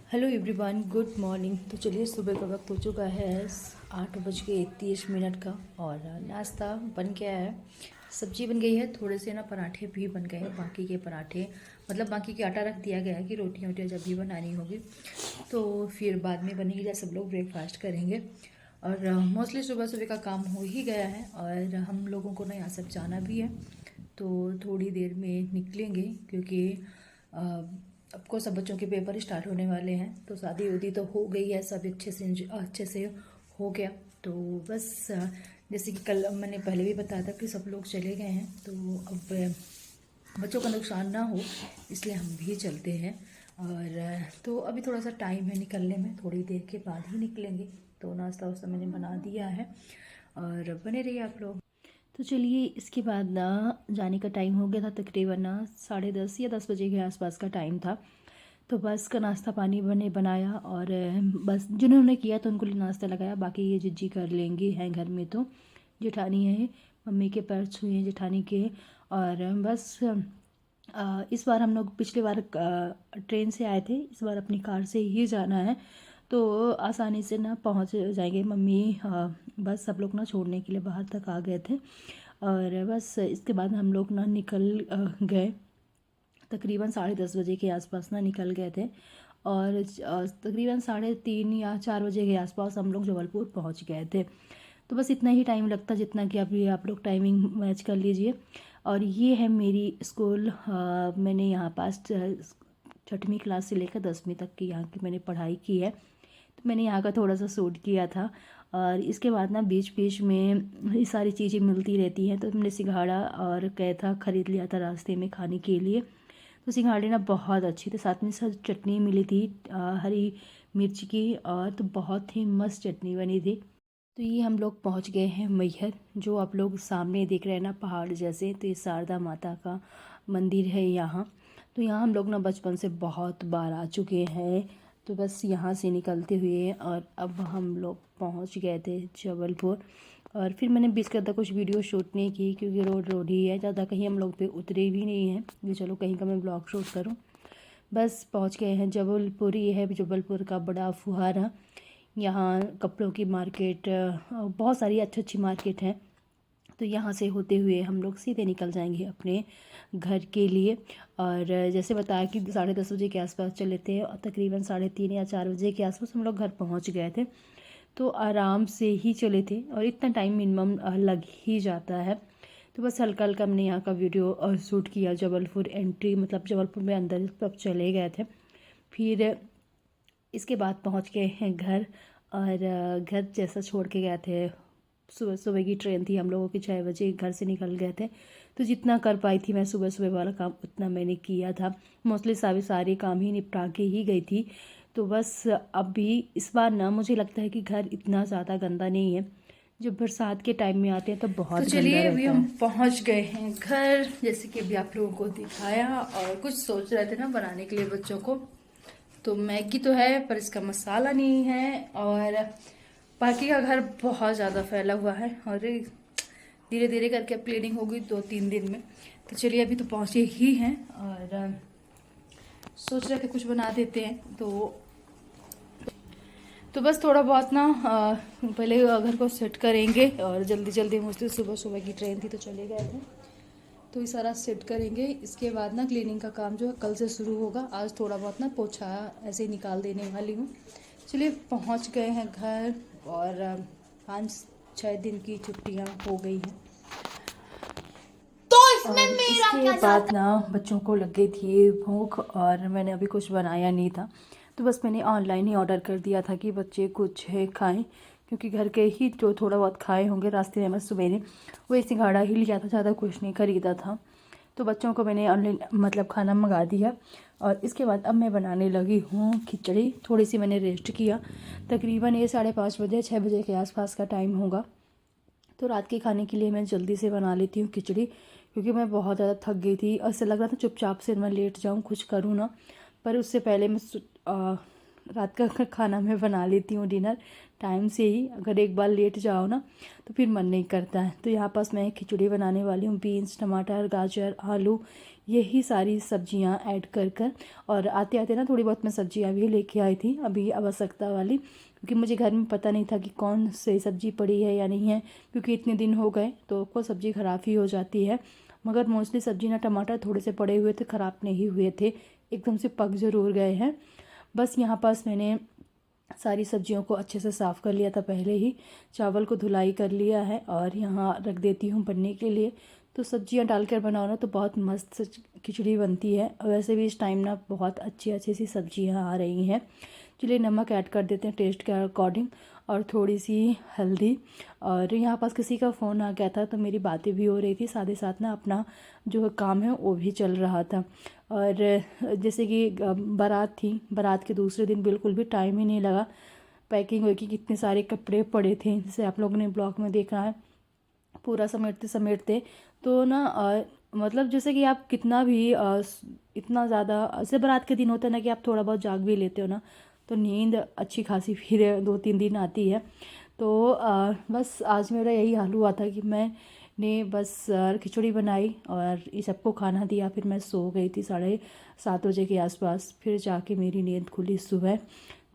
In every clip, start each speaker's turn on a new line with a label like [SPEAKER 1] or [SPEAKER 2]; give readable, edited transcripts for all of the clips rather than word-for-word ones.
[SPEAKER 1] Hello everyone, good morning. तो चलिए, सुबह का वक्त हो चुका है 8:31 का और नाश्ता बन गया है। सब्जी बन गई है, थोड़े से ना पराठे भी बन गए हैं। बाकी के पराठे मतलब बाकी के आटा रख दिया गया है कि रोटियां वोटियाँ जब भी बनानी होगी तो फिर बाद में बनेगी जब सब लोग ब्रेकफास्ट करेंगे। और मोस्टली सुबह सुबह का काम हो ही गया है और हम लोगों को ना यहाँ सब जाना भी है, तो थोड़ी देर में निकलेंगे क्योंकि आपको सब बच्चों के पेपर स्टार्ट होने वाले हैं। तो शादी उदी तो हो गई है, सब अच्छे से हो गया। तो बस जैसे कि कल मैंने पहले भी बताया था कि सब लोग चले गए हैं, तो अब बच्चों का नुकसान ना हो इसलिए हम भी चलते हैं। और तो अभी थोड़ा सा टाइम है निकलने में, थोड़ी देर के बाद ही निकलेंगे। तो नाश्ता वास्ता मैंने बना दिया है और बने रहिए आप लोग। तो चलिए, इसके बाद ना जाने का टाइम हो गया था, तकरीबन ना 10:30 या 10 बजे के आसपास का टाइम था। तो बस का नाश्ता पानी बनाया और बस जिन्होंने किया तो उनको लिए नाश्ता लगाया। बाकी ये जिज्जी कर लेंगी हैं घर में, तो जेठानी है, मम्मी के पैर छुए हैं जेठानी के। और बस इस बार हम लोग पिछली बार ट्रेन से आए थे, इस बार अपनी कार से ही जाना है तो आसानी से ना पहुंच जाएंगे। मम्मी बस सब लोग ना छोड़ने के लिए बाहर तक आ गए थे और बस इसके बाद हम लोग ना निकल गए। तकरीबन 10:30 बजे के आसपास ना निकल गए थे और तकरीबन 3:30 या 4 बजे के आसपास हम लोग जबलपुर पहुंच गए थे। तो बस इतना ही टाइम लगता जितना कि अभी आप लोग टाइमिंग मैच कर लीजिए। और ये है मेरी स्कूल। मैंने यहाँ पास 6वीं क्लास से लेकर 10वीं तक की यहाँ की मैंने पढ़ाई की है, तो मैंने यहाँ का थोड़ा सा शूट किया था। और इसके बाद ना बीच बीच में ये सारी चीज़ें मिलती रहती हैं, तो हमने सिंघाड़ा और कैथा ख़रीद लिया था रास्ते में खाने के लिए। तो सिंघाड़े ना बहुत अच्छी थी, साथ में साथ चटनी मिली थी हरी मिर्च की, और तो बहुत ही मस्त चटनी बनी थी। तो ये हम लोग पहुंच गए हैं मैहर, जो आप लोग सामने देख रहे हैं ना पहाड़ जैसे, तो ये शारदा माता का मंदिर है यहाँ। तो यहाँ हम लोग ना बचपन से बहुत बार आ चुके हैं। तो बस यहाँ से निकलते हुए और अब हम लोग पहुँच गए थे जबलपुर। और फिर मैंने बीच का कुछ वीडियो शूट नहीं की क्योंकि रोड रोड ही है, ज़्यादा कहीं हम लोग पे उतरे भी नहीं हैं कि चलो कहीं का मैं ब्लॉग शूट करूँ। बस पहुँच गए हैं जबलपुर। ये है जबलपुर का बड़ा फुहारा। यहाँ कपड़ों की मार्केट, बहुत सारी अच्छी अच्छी मार्केट हैं। तो यहाँ से होते हुए हम लोग सीधे निकल जाएंगे अपने घर के लिए। और जैसे बताया कि 10:30 बजे के आसपास चले थे और तकरीबन 3:30 या 4 बजे के आसपास हम लोग घर पहुँच गए थे। तो आराम से ही चले थे और इतना टाइम मिनिमम लग ही जाता है। तो बस हल्का हल्का हमने यहाँ का वीडियो शूट किया। जबलपुर एंट्री मतलब जबलपुर में अंदर तब चले गए थे। फिर इसके बाद पहुँच गए हैं घर। और घर जैसा छोड़ के गए थे, सुबह सुबह की ट्रेन थी हम लोगों की, 6 बजे घर से निकल गए थे। तो जितना कर पाई थी मैं सुबह सुबह वाला काम उतना मैंने किया था। मोस्टली सारे काम ही निपटा के ही गई थी। तो बस अभी इस बार ना मुझे लगता है कि घर इतना ज़्यादा गंदा नहीं है। जब बरसात के टाइम में आते हैं तो बहुत गंदा रहता है। तो चलिए, अभी हम पहुंच गए हैं घर, जैसे कि अभी आप लोगों को दिखाया। और कुछ सोच रहे थे ना बनाने के लिए बच्चों को, तो मैगी तो है पर इसका मसाला नहीं है। और बाकी का घर बहुत ज़्यादा फैला हुआ है और धीरे धीरे करके अब क्लीनिंग होगी 2-3 दिन में। तो चलिए, अभी तो पहुँचे ही हैं और सोच रहे थे कुछ बना देते हैं। तो बस थोड़ा बहुत ना पहले घर को सेट करेंगे और जल्दी जल्दी मुझसे सुबह सुबह की ट्रेन थी तो चले गए थे, तो ये सारा सेट करेंगे। इसके बाद ना क्लीनिंग का काम जो है कल से शुरू होगा। आज थोड़ा बहुत ना पोछा ऐसे ही निकाल देने वाली हूँ। चलिए, पहुँच गए हैं घर और 5-6 दिन की छुट्टियाँ हो गई हैं। तो इसमें मेरा इसके बाद ना बच्चों को लग गई थी भूख और मैंने अभी कुछ बनाया नहीं था, तो बस मैंने ऑनलाइन ही ऑर्डर कर दिया था कि बच्चे कुछ है खाएं, क्योंकि घर के ही जो थोड़ा बहुत खाए होंगे रास्ते में। बस सुबह ने वही सिंघाड़ा ही लिया था, ज़्यादा कुछ नहीं खरीदा था। तो बच्चों को मैंने ऑनलाइन मतलब खाना मंगा दिया। और इसके बाद अब मैं बनाने लगी हूँ खिचड़ी। थोड़ी सी मैंने रेस्ट किया, तकरीबन ये 5:30 बजे 6 बजे के आसपास का टाइम होगा। तो रात के खाने के लिए मैं जल्दी से बना लेती हूँ खिचड़ी, क्योंकि मैं बहुत ज़्यादा थक गई थी और ऐसा लग रहा था चुपचाप से मैं लेट जाऊँ, कुछ करूँ ना। पर उससे पहले मैं रात का खाना मैं बना लेती हूँ डिनर टाइम से ही। अगर एक बार लेट जाओ ना तो फिर मन नहीं करता है। तो यहाँ पास मैं खिचड़ी बनाने वाली हूँ। बीन्स, टमाटर, गाजर, आलू, यही सारी सब्जियाँ ऐड कर कर। और आते आते ना थोड़ी बहुत मैं सब्जियाँ भी लेके आई थी अभी आवश्यकता वाली, क्योंकि मुझे घर में पता नहीं था कि कौन सी सब्ज़ी पड़ी है या नहीं है, क्योंकि इतने दिन हो गए तो कोई सब्ज़ी ख़राब ही हो जाती है। मगर मोस्टली सब्ज़ी ना टमाटर थोड़े से पड़े हुए थे, ख़राब नहीं हुए थे, एकदम से पक ज़रूर गए हैं। बस यहाँ पास मैंने सारी सब्जियों को अच्छे से साफ़ कर लिया था पहले ही, चावल को धुलाई कर लिया है और यहाँ रख देती हूँ बनने के लिए। तो सब्जियाँ डालकर बनाओ ना तो बहुत मस्त खिचड़ी बनती है। वैसे भी इस टाइम ना बहुत अच्छी अच्छी सी सब्जियाँ आ रही हैं। चलिए नमक ऐड कर देते हैं टेस्ट के अकॉर्डिंग, और थोड़ी सी हल्दी। और यहाँ पास किसी का फ़ोन आ गया था तो मेरी बातें भी हो रही थी, साथ ही साथ ना अपना जो काम है वो भी चल रहा था। और जैसे कि बारात थी, बारात के दूसरे दिन बिल्कुल भी टाइम ही नहीं लगा। पैकिंग वैकिंग, कितने सारे कपड़े पड़े थे जैसे आप लोगों ने ब्लॉग में देखा है, पूरा समेटते समेटते तो ना मतलब जैसे कि आप कितना भी इतना ज़्यादा ऐसे बारात के दिन होता है ना कि आप थोड़ा बहुत जाग भी लेते हो ना तो नींद अच्छी खासी फिर 2-3 दिन आती है। तो बस आज मेरा यही हाल हुआ था कि मैंने बस खिचड़ी बनाई और ये सबको खाना दिया, फिर मैं सो गई थी 7:30 बजे के आसपास। फिर जाके मेरी नींद खुली सुबह।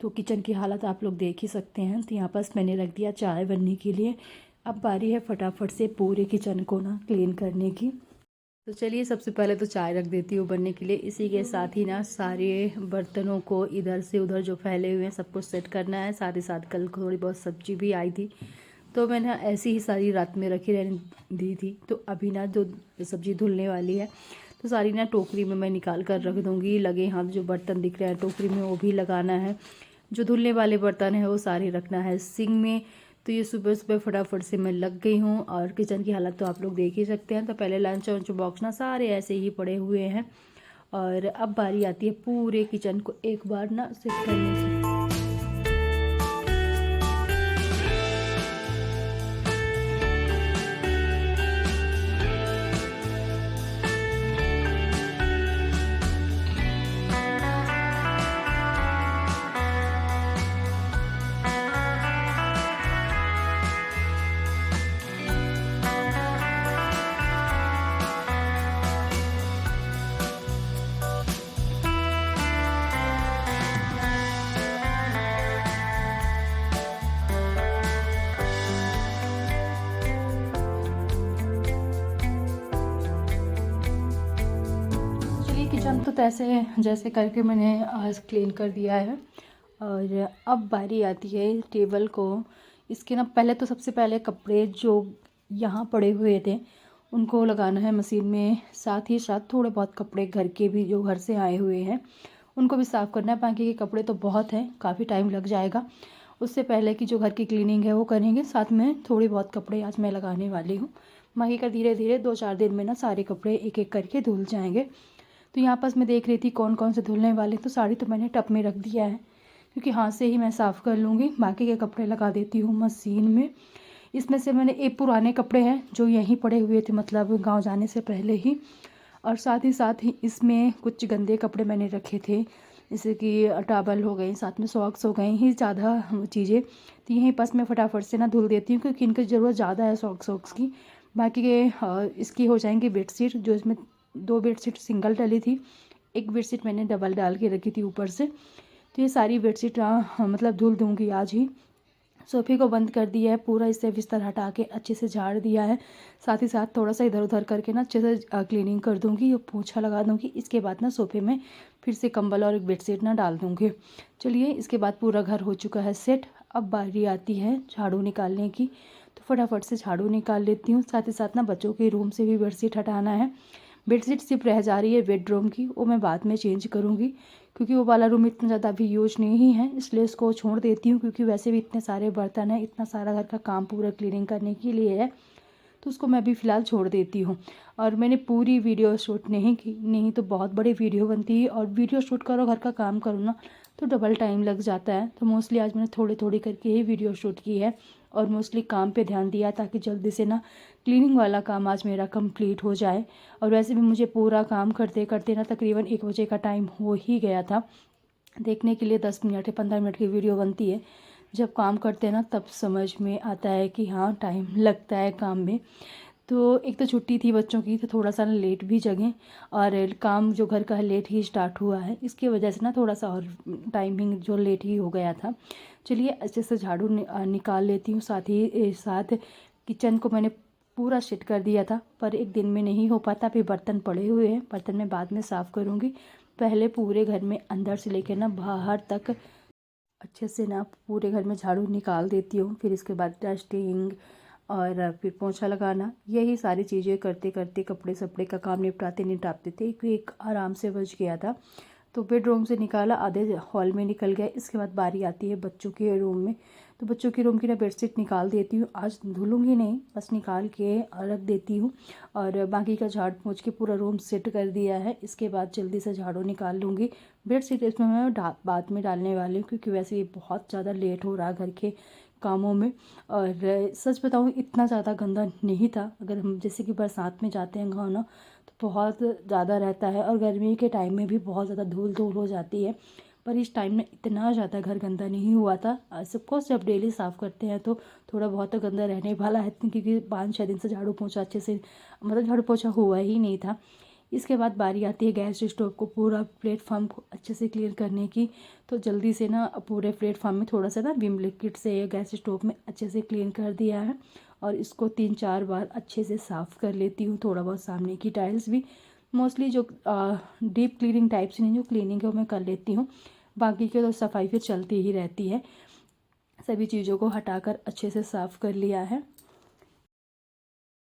[SPEAKER 1] तो किचन की हालत आप लोग देख ही सकते हैं। तो यहाँ पास मैंने रख दिया चाय बनने के लिए। अब बारी है फटाफट से पूरे किचन को ना क्लीन करने की। तो चलिए सबसे पहले तो चाय रख देती हूँ बनने के लिए। इसी के साथ ही ना सारे बर्तनों को इधर से उधर जो फैले हुए हैं सबको सेट करना है। साथ ही साथ कल थोड़ी बहुत सब्जी भी आई थी तो मैंने ऐसी ही सारी रात में रखी रहने दी थी। तो अभी ना जो सब्ज़ी धुलने वाली है तो सारी ना टोकरी में मैं निकाल कर रख दूँगी। लगे हाथ जो बर्तन दिख रहे हैं टोकरी में वो भी लगाना है। जो धुलने वाले बर्तन है वो सारे रखना है सिंक में। तो ये सुबह सुबह फटाफट से मैं लग गई हूँ। और किचन की हालत तो आप लोग देख ही सकते हैं। तो पहले लंच वंच बॉक्स ना सारे ऐसे ही पड़े हुए हैं। और अब बारी आती है पूरे किचन को एक बार ना सेट करने की। किचन तो जैसे करके मैंने आज क्लीन कर दिया है। और अब बारी आती है टेबल को। इसके ना पहले तो सबसे पहले कपड़े जो यहाँ पड़े हुए थे उनको लगाना है मशीन में। साथ ही साथ थोड़े बहुत कपड़े घर के भी जो घर से आए हुए हैं उनको भी साफ़ करना है। बाकी के कपड़े तो बहुत हैं, काफ़ी टाइम लग जाएगा। उससे पहले की जो घर की क्लीनिंग है वो करेंगे। साथ में थोड़े बहुत कपड़े आज मैं लगाने वाली हूँ। बाकी का धीरे धीरे 2-4 दिन में ना सारे कपड़े एक एक करके धुल जाएंगे। तो यहाँ पास मैं देख रही थी कौन कौन से धुलने वाले। तो साड़ी तो मैंने टब में रख दिया है क्योंकि हाथ से ही मैं साफ़ कर लूँगी। बाकी के कपड़े लगा देती हूँ मशीन में। इसमें से मैंने एक पुराने कपड़े हैं जो यहीं पड़े हुए थे, मतलब गांव जाने से पहले ही। और साथ ही इसमें कुछ गंदे कपड़े मैंने रखे थे, जैसे कि टॉवल हो गई, साथ में सॉक्स हो गए, ही ज़्यादा चीज़ें। तो यहीं पास मैं फटाफट से ना धुल देती हूँ क्योंकि इनकी ज़रूरत ज़्यादा है सॉक्स की। बाकी के इसकी हो जाएंगी बेडशीट। जो इसमें 2 बेडशीट सिंगल डली थी, एक बेडशीट मैंने डबल डाल के रखी थी ऊपर से। तो ये सारी बेडशीट मतलब धुल दूँगी आज ही। सोफ़े को बंद कर दिया है पूरा, इससे बिस्तर हटा के अच्छे से झाड़ दिया है। साथ ही साथ थोड़ा सा इधर उधर करके ना अच्छे से क्लीनिंग कर दूँगी, पोछा लगा दूँगी। इसके बाद ना सोफ़े में फिर से कंबल और एक बेडशीट ना डाल दूँगी। चलिए इसके बाद पूरा घर हो चुका है सेट। अब बारी आती है झाड़ू निकालने की। तो फटाफट से झाड़ू निकाल लेती हूँ। साथ ही साथ ना बच्चों के रूम से भी बेडशीट हटाना है। बेडशीट सिर्फ रह जा रही है बेडरूम की, वो मैं बाद में चेंज करूँगी क्योंकि वो वाला रूम इतना ज़्यादा भी यूज नहीं है, इसलिए उसको छोड़ देती हूँ। क्योंकि वैसे भी इतने सारे बर्तन हैं, इतना सारा घर का काम पूरा क्लीनिंग करने के लिए है, तो उसको मैं भी फ़िलहाल छोड़ देती हूँ। और मैंने पूरी वीडियो शूट नहीं की, नहीं तो बहुत बड़ी वीडियो बनती है। और वीडियो शूट करो घर का काम करो ना तो डबल टाइम लग जाता है। तो मोस्टली आज मैंने थोड़ी थोड़ी करके ही वीडियो शूट की है और मोस्टली काम पे ध्यान दिया ताकि जल्दी से ना क्लीनिंग वाला काम आज मेरा कंप्लीट हो जाए। और वैसे भी मुझे पूरा काम करते करते ना तकरीबन 1 बजे का टाइम हो ही गया था। देखने के लिए 10 मिनट या 15 मिनट की वीडियो बनती है। जब काम करते हैं ना तब समझ में आता है कि हाँ टाइम लगता है काम में। तो एक तो छुट्टी थी बच्चों की, तो थोड़ा सा लेट भी जगें और काम जो घर का है लेट ही स्टार्ट हुआ है, इसकी वजह से ना थोड़ा सा और टाइमिंग जो लेट ही हो गया था। चलिए अच्छे से झाड़ू निकाल लेती हूँ। साथ ही साथ किचन को मैंने पूरा सेट कर दिया था, पर एक दिन में नहीं हो पाता। अभी बर्तन पड़े हुए हैं, बर्तन मैं बाद में साफ़ करूँगी। पहले पूरे घर में अंदर से लेकर ना बाहर तक अच्छे से ना पूरे घर में झाड़ू निकाल देती हूँ। फिर इसके बाद डस्टिंग और फिर पोंछा लगाना, यही सारी चीज़ें करते करते कपड़े सपड़े का काम निपटाते निपटाते थे एक आराम से बज गया था। तो बेडरूम से निकाला, आधे हॉल में निकल गया। इसके बाद बारी आती है बच्चों के रूम में। तो बच्चों के रूम की ना बेडशीट निकाल देती हूँ। आज धुलूँगी नहीं, बस निकाल के रख देती हूँ और बाकी का झाड़ पोंछ के पूरा रूम सेट कर दिया है। इसके बाद जल्दी से झाड़ू निकाल लूँगी। बेडशीट इसमें मैं बाद में डालने वाली हूँ, क्योंकि वैसे ही बहुत ज़्यादा लेट हो रहा है घर के कामों में। और सच बताऊँ इतना ज़्यादा गंदा नहीं था। अगर हम जैसे कि बरसात में जाते हैं गाँव ना, तो बहुत ज़्यादा रहता है और गर्मी के टाइम में भी बहुत ज़्यादा धूल धूल हो जाती है। पर इस टाइम में इतना ज़्यादा घर गंदा नहीं हुआ था। सबकोर्स जब डेली साफ़ करते हैं तो थोड़ा बहुत तो गंदा रहने वाला है, क्योंकि 5-6 दिन से झाड़ू पोंछा अच्छे से मतलब झाड़ू पोंछा हुआ ही नहीं था। इसके बाद बारी आती है गैस स्टोव को पूरा प्लेटफॉर्म को अच्छे से क्लीन करने की। तो जल्दी से ना पूरे प्लेटफॉर्म में थोड़ा सा ना विम लिक्विड से गैस स्टोव में अच्छे से क्लीन कर दिया है और इसको 3-4 बार अच्छे से साफ़ कर लेती हूँ। थोड़ा बहुत सामने की टाइल्स भी, मोस्टली जो डीप क्लीनिंग टाइप से नहीं, जो क्लीनिंग है वो मैं कर लेती हूँ। बाकी की तो सफाई फिर चलती ही रहती है। सभी चीज़ों को हटाकर अच्छे से साफ़ कर लिया है।